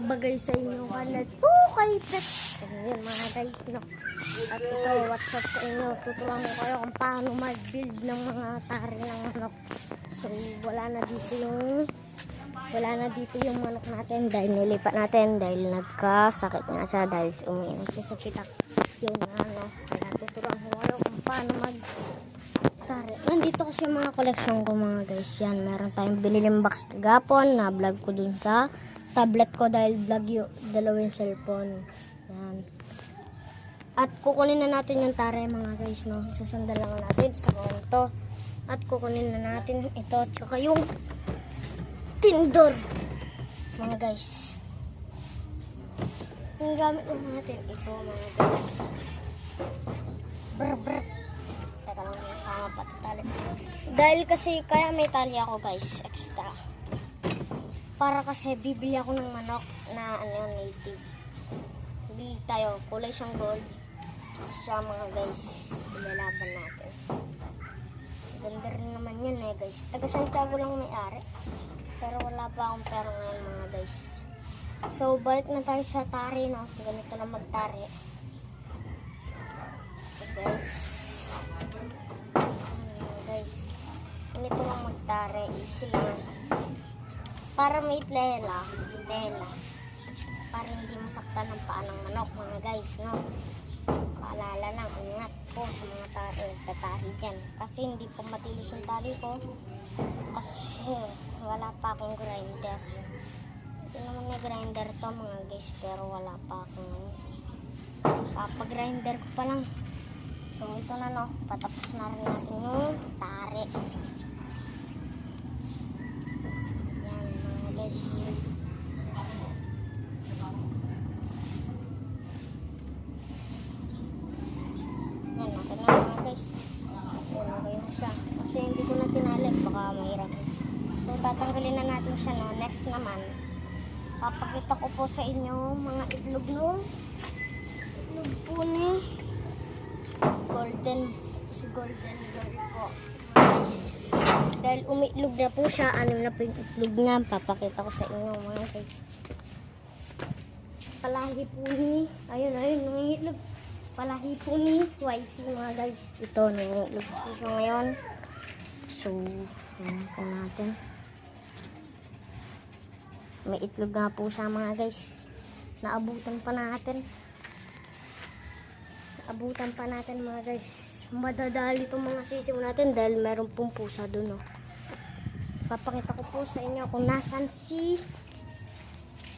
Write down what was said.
bagay sa inyo kalat 2 kay pet. Ayan mga guys, no. At ito, what's up sa inyo? Tuturuan ko kayo kung paano mag-build ng mga tari ng manok. So, wala na dito yung manok natin dahil nilipat natin dahil nagkasakit nga siya dahil umiinom siya sa pitak. Yun na, no. Kaya tuturuan ko kayo kung paano mag-tari. Nandito kasi yung mga collection ko mga guys. Yan, meron tayong biniling box kagapon na vlog ko dun sa tablet ko dahil vlog yung dalawang cellphone. Yan. At kukunin na natin yung tare mga guys, no. Isasandal lang natin sa konto. At kukunin na natin ito at saka yung tindor mga guys. Yung gamit natin ito mga guys. Brr. Teka lang, sama pa tali. Dahil kasi kaya may tali ako guys, extra. Para kasi bibili ako ng manok na native. Bili tayo, kulay siyang gold. Sa mga guys, ilalaban natin. Ganda rin naman yun guys. Taga Santiago lang may-ari. Pero wala pa akong pera ngayon mga guys. So, balik na tayo sa tari, no? Ganito na mag-tari. Guys. Ganito lang mag-tari. Easy lang. Para may tela. Para hindi masaktan ang paa ng manok mga guys, no? Paalala lang, ingat po sa mga nagtatari dyan. Kasi hindi pa matilis yung tali ko. Kasi wala pa akong grinder. Ito naman may grinder to mga guys, pero wala pa akong papag-grinder ko pa lang. So ito na, no, patapos na rin natin yung tari. Yan mga guys. Yan, natin na mga guys. Yan, okay na siya. Kasi hindi ko na tinalik, baka mahirap. So tatanggalin na natin siya, no. Next naman, papakita ko po sa inyo mga itlog po ni golden girl po. Dahil umitlog na po siya, ano na po yung itlog niya, papakita ko sa inyo mga guys. Palahi po ni, ayun, nangitlog. Palahi po ni Whitey mga guys. Ito, nangitlog po siya ngayon. So, ayan po natin. May itlog nga po siya mga guys. Naabutan pa natin mga guys. Madadali itong mga sisiw natin dahil meron pong pusa doon, no. Papakita ko po sa inyo kung nasan si